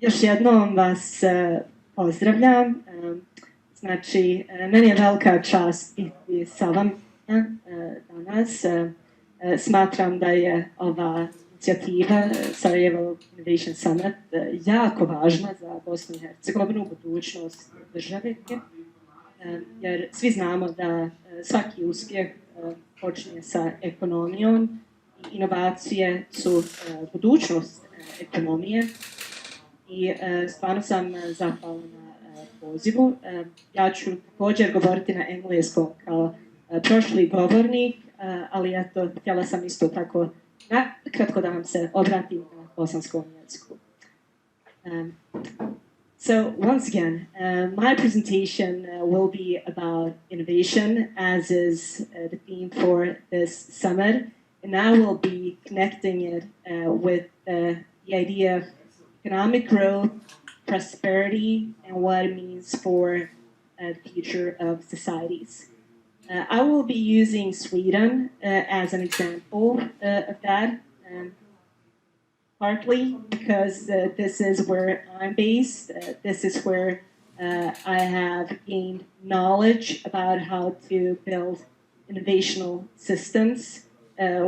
Još jednom vas pozdravljam. Znači, meni je velika čast biti sa vama danas. Smatram da je ova inicijativa Sarajevo Innovation Summit jako važna za Bosnu i Hercegovinu, budućnost države, jer svi znamo da svaki uspjeh počinje sa ekonomijom i inovacije su budućnost ekonomije. I stvarno sam zahvalna na pozivu. Ja ću također govoriti na engleskom kao prošli govornik, ali eto, htjela sam isto tako kratko da vam se obratim na bosanskom jeziku. So once again, my presentation will be about innovation, as is the theme for this summit, and I will be connecting it with the idea of economic growth, prosperity, and what it means for the future of societies. I will be using Sweden as an example of that, partly because this is where I'm based. This is where I have gained knowledge about how to build innovational systems,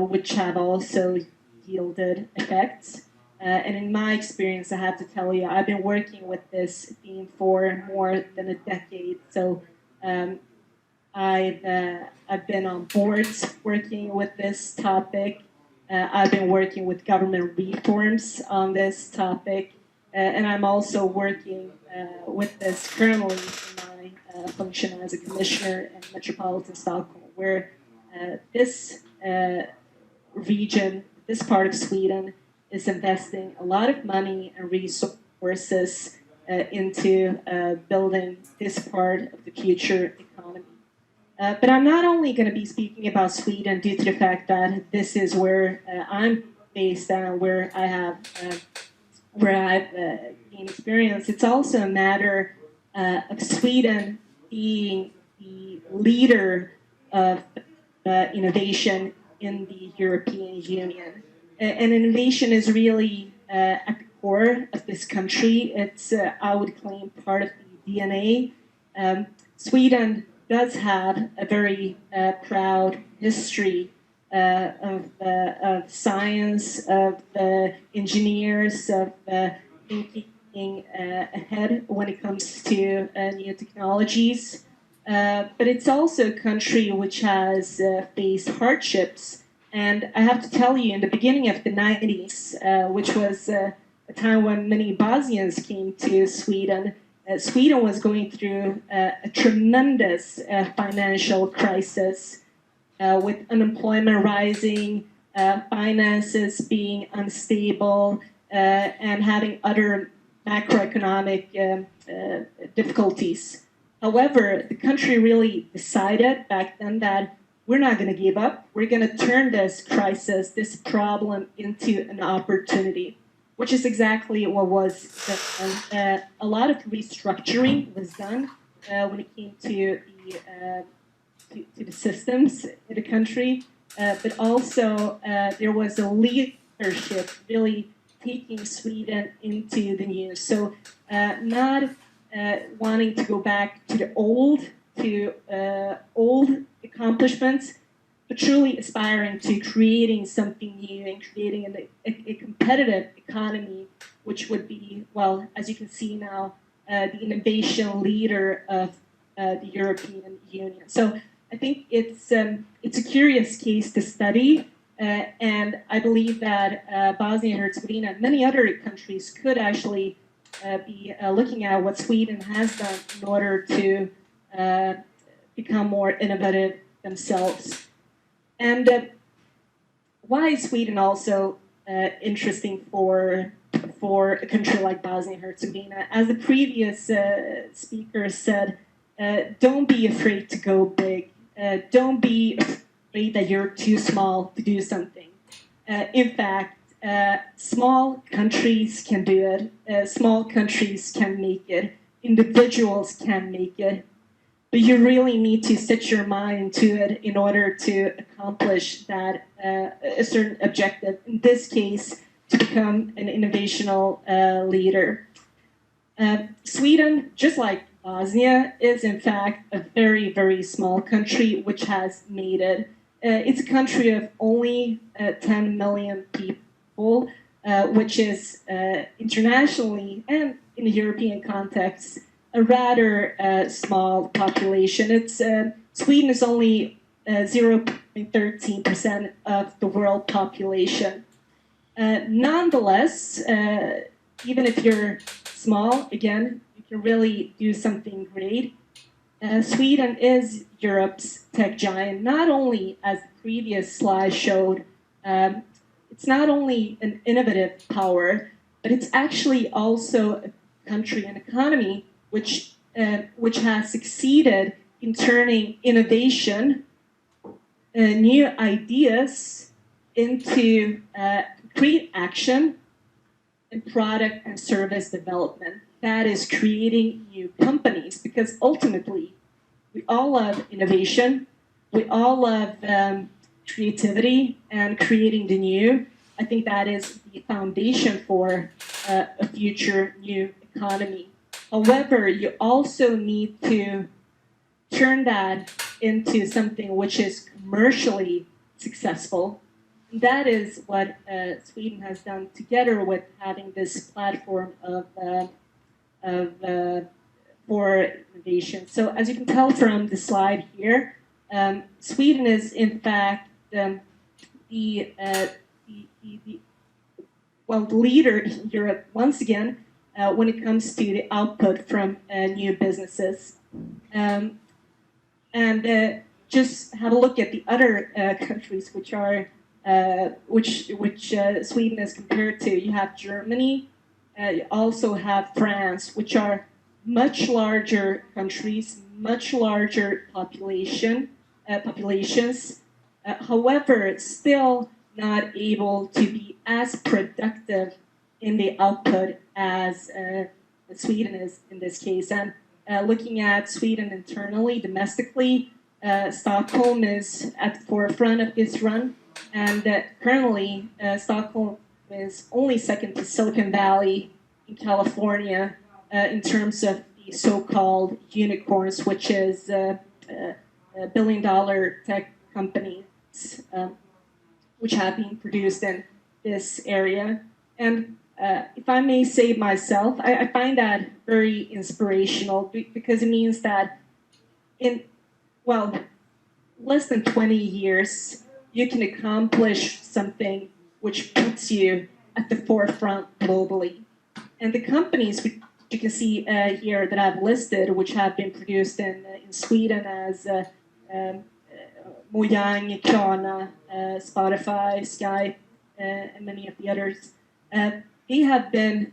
which have also yielded effects. And in my experience, I have to tell you, I've been working with this theme for more than a decade. So I've been on boards working with this topic. I've been working with government reforms on this topic. And I'm also working with this currently in my function as a commissioner in Metropolitan Stockholm, where this region, this part of Sweden, is investing a lot of money and resources into building this part of the future economy. But I'm not only going to be speaking about Sweden due to the fact that this is where I'm based and where I've gained experience. It's also a matter of Sweden being the leader of innovation in the European Union. And innovation is really at the core of this country. It's, I would claim, part of the DNA. Sweden does have a very proud history of science, of engineers, of thinking ahead when it comes to new technologies. But it's also a country which has faced hardships. And I have to tell you, in the beginning of the 90s, which was a time when many Bosnians came to Sweden, Sweden was going through a tremendous financial crisis with unemployment rising, finances being unstable, and having other macroeconomic difficulties. However, the country really decided back then that we're not going to give up. We're going to turn this crisis, this problem, into an opportunity, which is exactly what was done. A lot of restructuring was done when it came to the systems in the country, but also there was a leadership really taking Sweden into the news. So not wanting to go back to the old accomplishments, but truly aspiring to creating something new and creating a competitive economy, which would be, well, as you can see now, the innovation leader of the European Union. So I think it's a curious case to study, and I believe that Bosnia and Herzegovina and many other countries could actually be looking at what Sweden has done in order to become more innovative themselves. And why is Sweden also interesting for a country like Bosnia and Herzegovina? As the previous speaker said, don't be afraid to go big. Don't be afraid that you're too small to do something. In fact, small countries can do it. Small countries can make it. Individuals can make it. But you really need to set your mind to it in order to accomplish that a certain objective. In this case, to become an innovational leader. Sweden, just like Bosnia, is in fact a very, very small country which has made it. It's a country of only 10 million people, which is internationally and in a European context a rather small population. Sweden is only 0.13% of the world population. Nonetheless, even if you're small, again, you can really do something great. Sweden is Europe's tech giant, not only, as the previous slide showed, it's not only an innovative power, but it's actually also a country and economy which has succeeded in turning innovation, new ideas into concrete action and product and service development. That is creating new companies, because ultimately we all love innovation, we all love creativity and creating the new. I think that is the foundation for a future new economy. However, you also need to turn that into something which is commercially successful. And that is what Sweden has done, together with having this platform for innovation. So as you can tell from the slide here, Sweden is in fact the leader in Europe once again when it comes to the output from new businesses. Just have a look at the other countries which are Sweden is compared to. You have Germany, you also have France, which are much larger countries, much larger populations. However, still not able to be as productive in the output as Sweden is in this case. And looking at Sweden internally, domestically, Stockholm is at the forefront of this run. And currently, Stockholm is only second to Silicon Valley in California in terms of the so-called unicorns, which is billion-dollar tech companies which have been produced in this area. And if I may say myself, I find that very inspirational, because it means that in, less than 20 years, you can accomplish something which puts you at the forefront globally. And the companies which you can see here that I've listed, which have been produced in Sweden as Mojang, Klarna, Spotify, Skype, and many of the others, they have been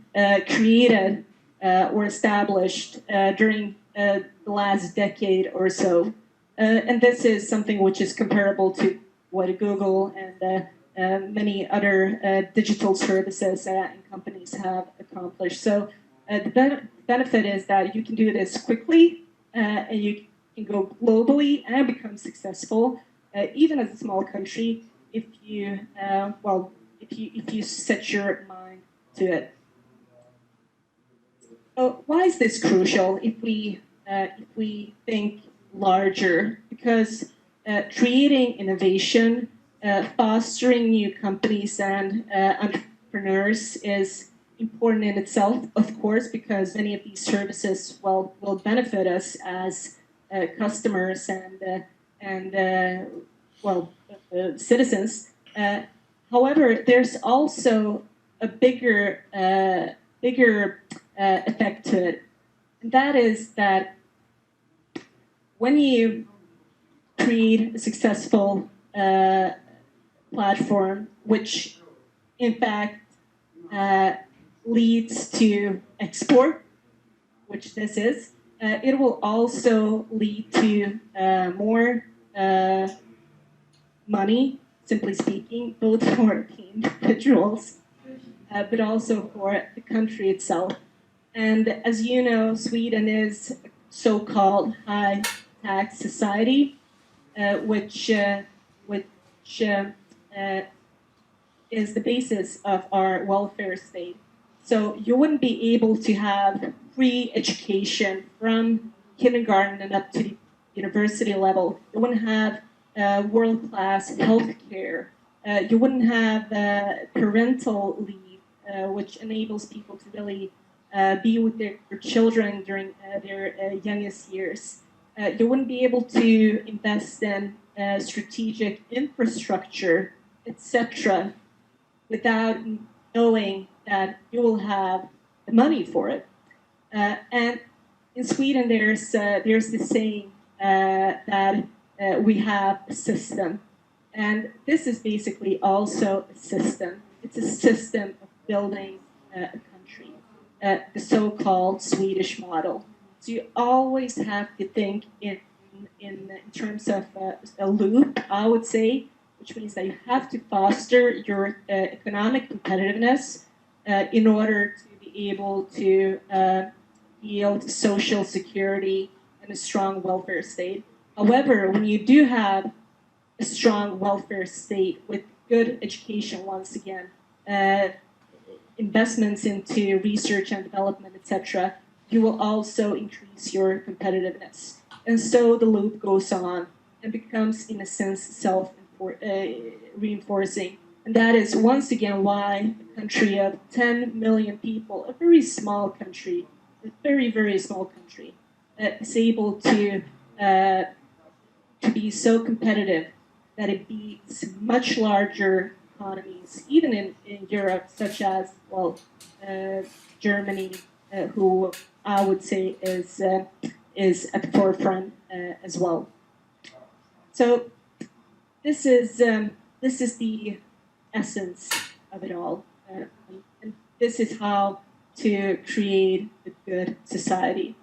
created or established during the last decade or so. And this is something which is comparable to what Google and many other digital services and companies have accomplished. So the benefit is that you can do this quickly, and you can go globally and become successful, even as a small country, if you if you set your mind to it. So why is this crucial if we think larger? Because creating innovation, fostering new companies and entrepreneurs is important in itself, of course, because many of these services will benefit us as customers and citizens. However, there's also a bigger effect to it, and that is that when you create a successful platform, which in fact leads to export, which this is, it will also lead to more money, simply speaking, both for the individuals, but also for the country itself. And as you know, Sweden is a so-called high-tax society, which is the basis of our welfare state. So you wouldn't be able to have free education from kindergarten and up to the university level. You wouldn't have world-class healthcare. You wouldn't have parental leave, which enables people to really be with their children during their youngest years. You wouldn't be able to invest in strategic infrastructure, etc., without knowing that you will have the money for it. And in Sweden, there's the saying that we have a system. And this is basically also a system. It's a system of building a country, the so-called Swedish model. So you always have to think in terms of a loop, I would say, which means that you have to foster your economic competitiveness in order to be able to yield social security and a strong welfare state. However, when you do have a strong welfare state with good education, once again, investments into research and development, etc., you will also increase your competitiveness. And so the loop goes on and becomes, in a sense, self-reinforcing. And that is, once again, why a country of 10 million people, a very small country, a very, very small country, is able to be so competitive that it beats much larger economies, even in Europe, such as, well, Germany, who I would say is at the forefront as well. So this is the essence of it all, and this is how to create a good society.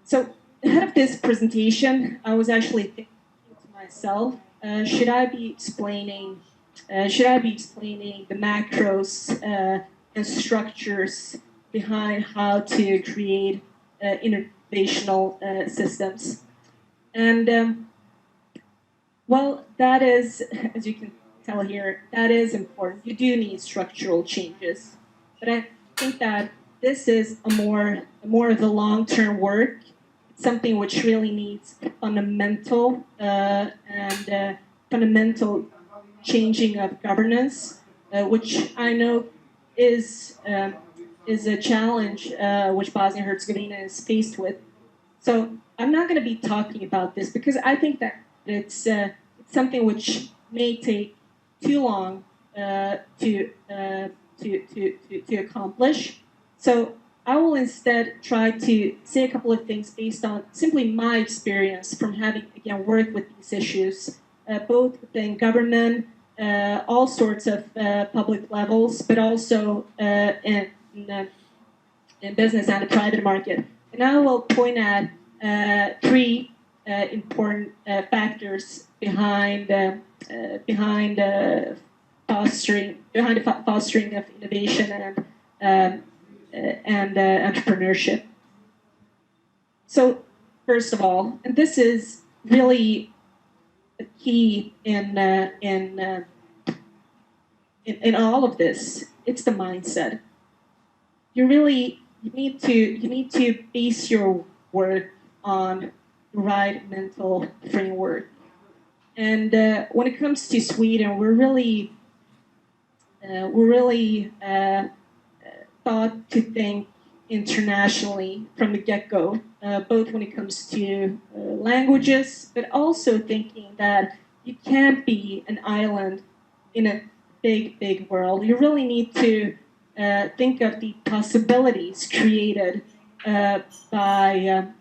So ahead of this presentation, I was actually thinking to myself, should I be explaining the macros and structures behind how to create innovational systems? And well, that is, as you can tell here, that is important. You do need structural changes, but I think that this is a more of the long-term work. It's something which really needs fundamental fundamental changing of governance, which I know is a challenge which Bosnia and Herzegovina is faced with. So I'm not going to be talking about this because I think that it's something which may take too long to accomplish. So I will instead try to say a couple of things based on simply my experience from having, again, worked with these issues, both within government, all sorts of public levels, but also in business and the private market. And I will point at three important factors behind fostering of innovation and entrepreneurship. So, first of all, and this is really a key in all of this, it's the mindset. You need to base your work on the right mental framework. And when it comes to Sweden, we're really thought to think internationally from the get-go, both when it comes to languages, but also thinking that you can't be an island in a big, big world. You really need to think of the possibilities created by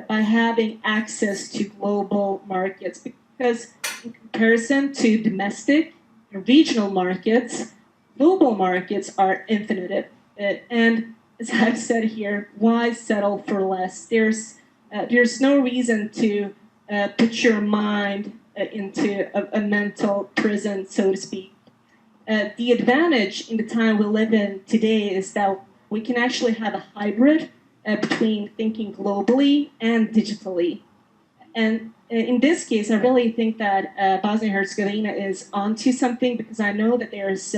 having access to global markets, because in comparison to domestic and regional markets, global markets are infinite. And as I've said here, why settle for less? There's no reason to put your mind into a mental prison, so to speak. The advantage in the time we live in today is that we can actually have a hybrid between thinking globally and digitally. And in this case, I really think that Bosnia and Herzegovina is onto something, because I know that there's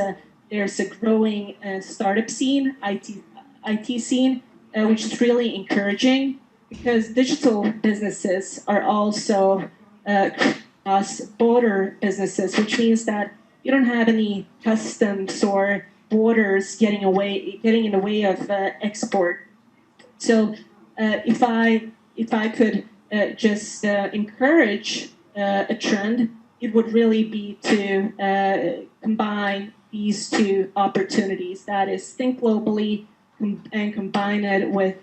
there's a growing startup scene, IT scene, which is really encouraging because digital businesses are also cross-border businesses, which means that you don't have any customs or borders getting in the way of export. So if I could just encourage a trend, it would really be to combine these two opportunities. That is, think globally and combine it with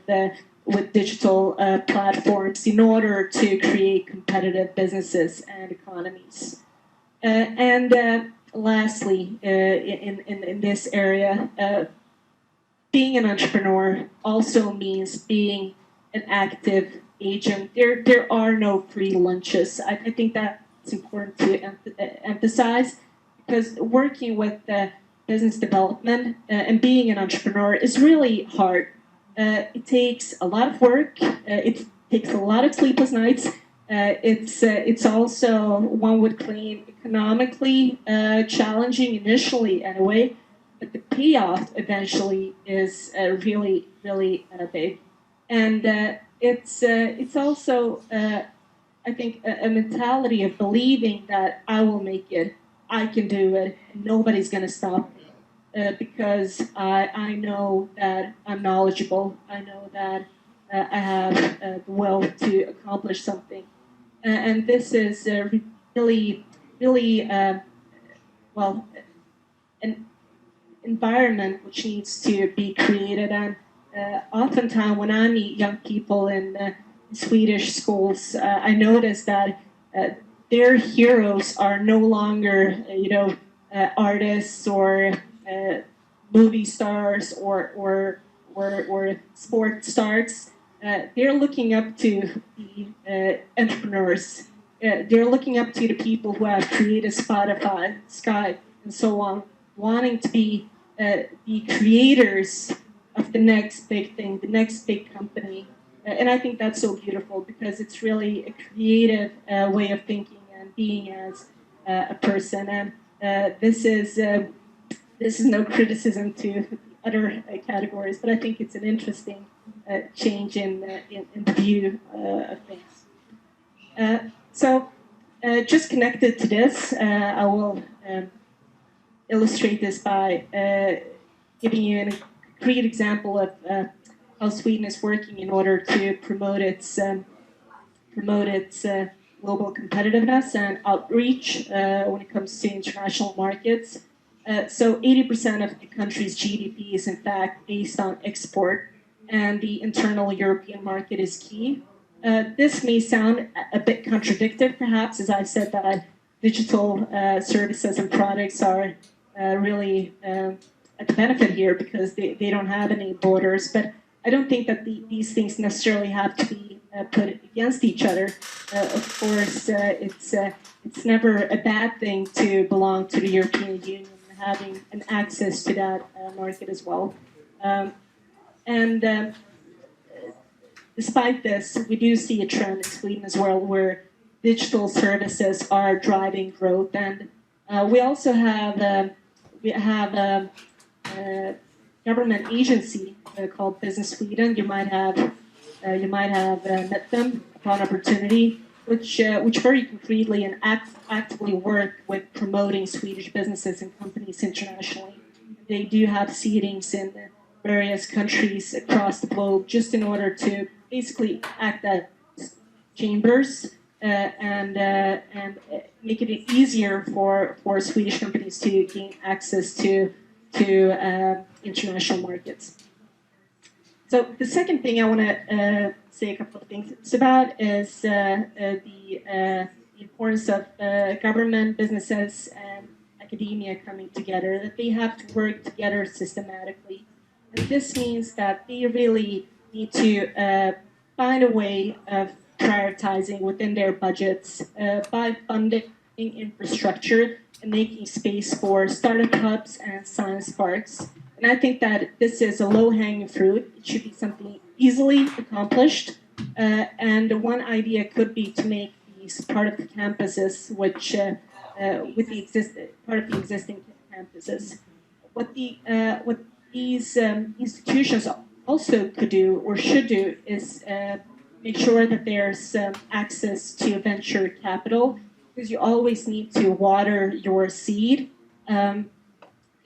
digital platforms in order to create competitive businesses and economies. And lastly, in this area, being an entrepreneur also means being an active agent. There are no free lunches. I think that's important to emphasize, because working with business development and being an entrepreneur is really hard. It takes a lot of work. It takes a lot of sleepless nights. It's also, one would claim, economically challenging initially anyway, but the payoff eventually is really, really big. And it's also, I think, a mentality of believing that I will make it, I can do it, and nobody's going to stop me. Because I know that I'm knowledgeable, I know that I have the will to accomplish something. And this is really, really, well, an environment which needs to be created. And oftentimes when I meet young people in Swedish schools, I notice that their heroes are no longer, artists or movie stars or sports stars. They're looking up to the entrepreneurs. They're looking up to the people who have created Spotify, Skype, and so on, wanting to be the creators of the next big thing, the next big company. And I think that's so beautiful, because it's really a creative way of thinking and being as a person. And this is no criticism to other categories, but I think it's an interesting change in the view of things. So just connected to this, I will illustrate this by giving you a concrete example of how Sweden is working in order to promote its global competitiveness and outreach when it comes to international markets. So 80% of the country's GDP is in fact based on export, and the internal European market is key. This may sound a bit contradictory, perhaps, as I said that digital services and products are really at the benefit here because they don't have any borders. But I don't think that these things necessarily have to be put against each other. Of course, it's never a bad thing to belong to the European Union, having an access to that market as well. And despite this, we do see a trend in Sweden as well where digital services are driving growth. And we also have a government agency called Business Sweden. You might have met them upon opportunity, which very concretely and actively work with promoting Swedish businesses and companies internationally. They do have seatings in various countries across the globe, just in order to basically act as chambers and make it easier for Swedish companies to gain access to international markets. So the second thing I want to say a couple of things about is the importance of government, businesses, and academia coming together, that they have to work together systematically. And this means that they really need to find a way of prioritizing within their budgets by funding infrastructure and making space for startup hubs and science parks. And I think that this is a low-hanging fruit. It should be something easily accomplished. And one idea could be to make these part of the campuses, which part of the existing campuses. what these institutions also could do or should do is make sure that there's access to venture capital, because you always need to water your seed. In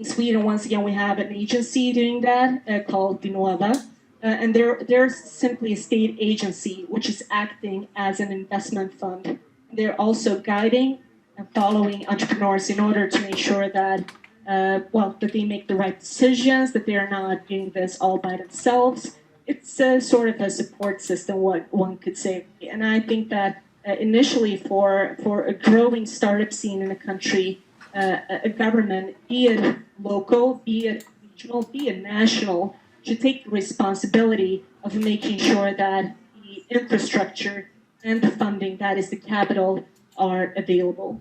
Sweden, once again, we have an agency doing that called Vinnova. And they're simply a state agency which is acting as an investment fund. They're also guiding and following entrepreneurs in order to make sure that that they make the right decisions, that they're not doing this all by themselves. It's sort of a support system, what one could say. And I think that initially for a growing startup scene in a country, a government, be it local, be it regional, be it national, should take the responsibility of making sure that the infrastructure and the funding, that is the capital, are available.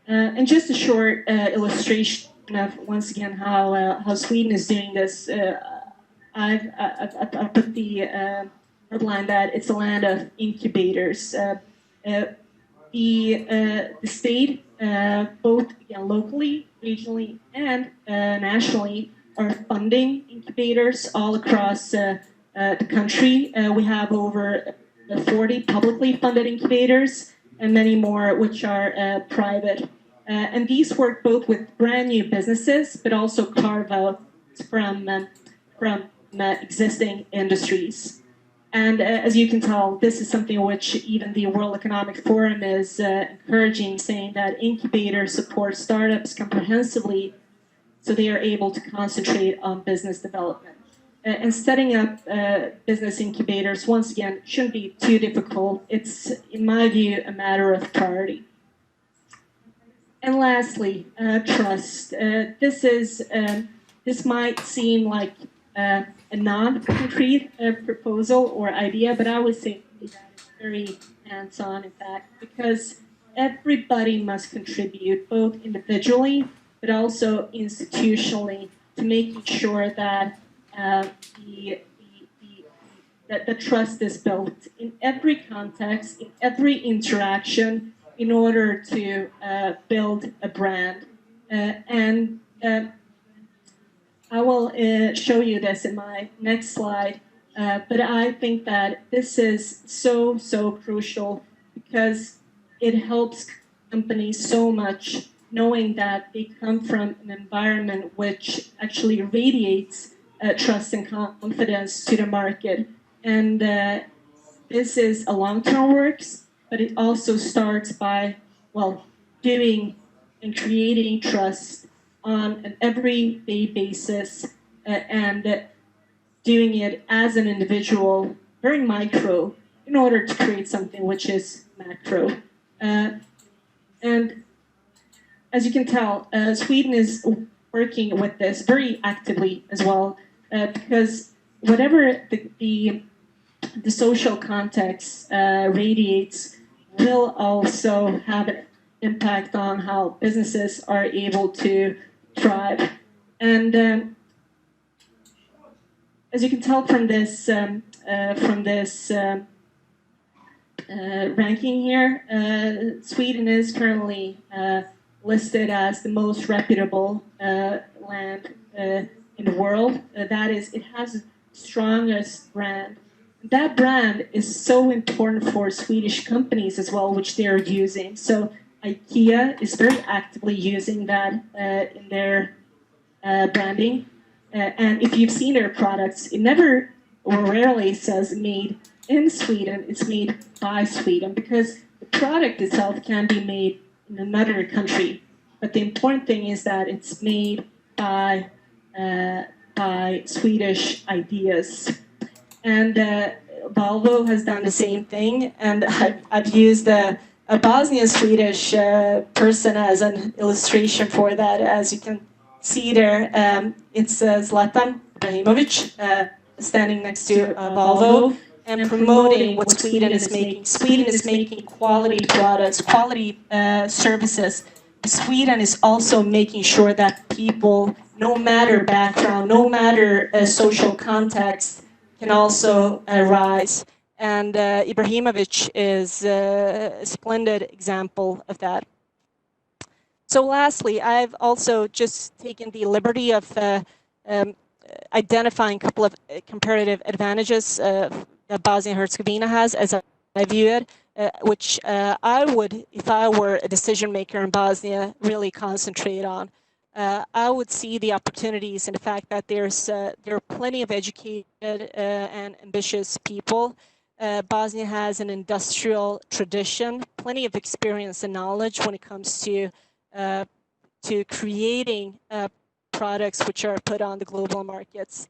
And just a short illustration of, once again, how Sweden is doing this. I've put the headline that it's a land of incubators. The state, both again, locally, regionally, and nationally, are funding incubators all across the country. We have over 40 publicly funded incubators and many more which are private. And these work both with brand new businesses, but also carve out from existing industries. And as you can tell, this is something which even the World Economic Forum is encouraging, saying that incubators support startups comprehensively so they are able to concentrate on business development. And setting up business incubators, once again, shouldn't be too difficult. It's, in my view, a matter of priority. And lastly, trust. This might seem like a non-concrete proposal or idea, but I would say that it's very hands-on, in fact, because everybody must contribute, both individually but also institutionally, to making sure that the trust is built in every context, in every interaction, in order to build a brand. I will show you this in my next slide, but I think that this is so crucial because it helps companies so much, knowing that they come from an environment which actually radiates trust and confidence to the market. And this is a long-term work, but it also starts by, doing and creating trust on an everyday basis and doing it as an individual, very micro, in order to create something which is macro. And as you can tell, Sweden is working with this very actively as well, because whatever the social context radiates will also have an impact on how businesses are able to thrive. And as you can tell from this ranking here, Sweden is currently listed as the most reputable land in the world. That is, it has the strongest brand. That brand is so important for Swedish companies as well, which they are using. So IKEA is very actively using that in their branding. And if you've seen their products, it never or rarely says made in Sweden. It's made by Sweden, because the product itself can be made in another country. But the important thing is that it's made by Swedish ideas. And Volvo has done the same thing. And I've used a Bosnian Swedish person as an illustration for that. As you can see there, it's Zlatan Ibrahimovic standing next to Volvo and promoting what Sweden is making. Sweden is making quality products, quality services. Sweden is also making sure that people, no matter background, no matter social context, can also rise. And Ibrahimovic is a splendid example of that. So lastly, I've also just taken the liberty of um, identifying a couple of comparative advantages that Bosnia and Herzegovina has, as I view it, which I would, if I were a decision maker in Bosnia, really concentrate on. I would see the opportunities in the fact that there are plenty of educated and ambitious people. Bosnia has an industrial tradition, plenty of experience and knowledge when it comes to creating products which are put on the global markets,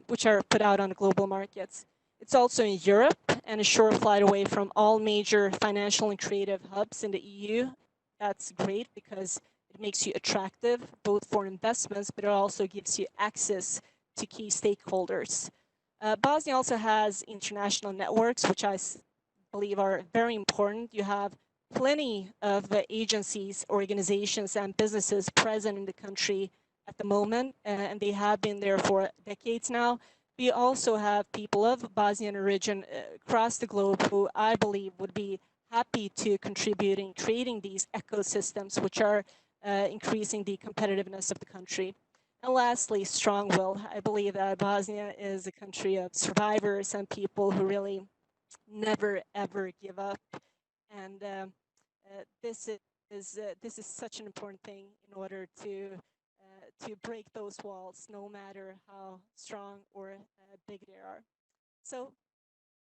which are put out on the global markets. It's also in Europe and a short flight away from all major financial and creative hubs in the EU. That's great because it makes you attractive both for investments, but it also gives you access to key stakeholders. Bosnia also has international networks, which I believe are very important. You have plenty of agencies, organizations, and businesses present in the country at the moment, and they have been there for decades now. We also have people of Bosnian origin across the globe who I believe would be happy to contribute in creating these ecosystems, which are increasing the competitiveness of the country. And lastly, strong will. I believe that Bosnia is a country of survivors and people who really never ever give up. And this is such an important thing in order to break those walls, no matter how strong or big they are. So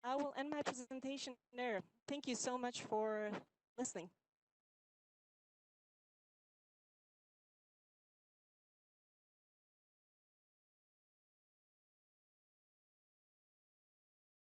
I will end my presentation there. Thank you so much for listening.